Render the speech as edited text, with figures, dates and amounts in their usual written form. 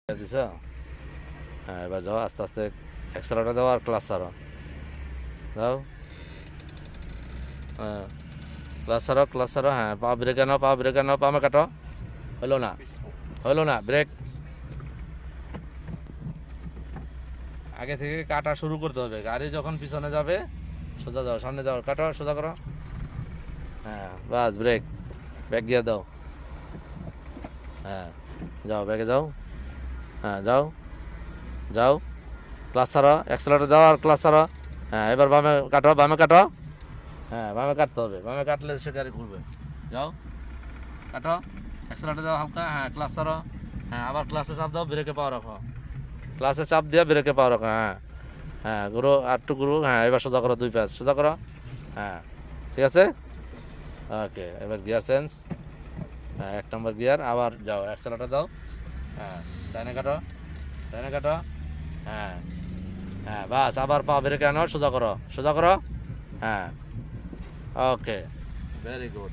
দিছ। হ্যাঁ, এবার যাও আস্তে আস্তে অ্যাক্সেলারেটর দাও আর ক্লাস ছাড়ো। দাও। হ্যাঁ, ক্লাস ছাড়ো। হ্যাঁ, পা ব্রেকে নাও, পামে কাটো। হলো না ব্রেক। আগে থেকে কাটা শুরু করতে হবে। গাড়ি যখন পিছনে যাবে সোজা যাও, সামনে যাও, কাটো, সোজা করো। হ্যাঁ, বাস ব্রেক। ব্যাক গিয়ার দাও। হ্যাঁ, যাও, ব্যাগে যাও। হ্যাঁ, যাও যাও। ক্লাস ছাড়ো, অ্যাক্সেলারেটর দাও আর ক্লাস ছাড়ো। হ্যাঁ, এবার বামে কাটো। হ্যাঁ, বামে কাটতে হবে, বামে কাটলে সে গাড়ি ঘুরবে। যাও, কাটো, অ্যাক্সেলারেটর দাও হালকা। হ্যাঁ, ক্লাস ছাড়ো। হ্যাঁ, আবার ক্লাসে চাপ দাও, ব্রেকে পাওয়া রাখো। ক্লাসে চাপ দিয়ে ব্রেকে পাওয়া রাখো। হ্যাঁ হ্যাঁ, ঘুরো আর একটু ঘুরো। হ্যাঁ, এবার সোজা করো, দুই পাশ সোজা করো। হ্যাঁ, ঠিক আছে। ওকে, এবার গিয়ার চেঞ্জ। হ্যাঁ, 1 নম্বর গিয়ার। আবার যাও, অ্যাক্সেলারেটর দাও। হ্যাঁ, ডাইনে কাটো, ডাইনে কাটো। হ্যাঁ হ্যাঁ, বাস আবার পা ব্রেকে আনো, সোজা করো, সোজা করো। হ্যাঁ, ওকে, ভেরি গুড।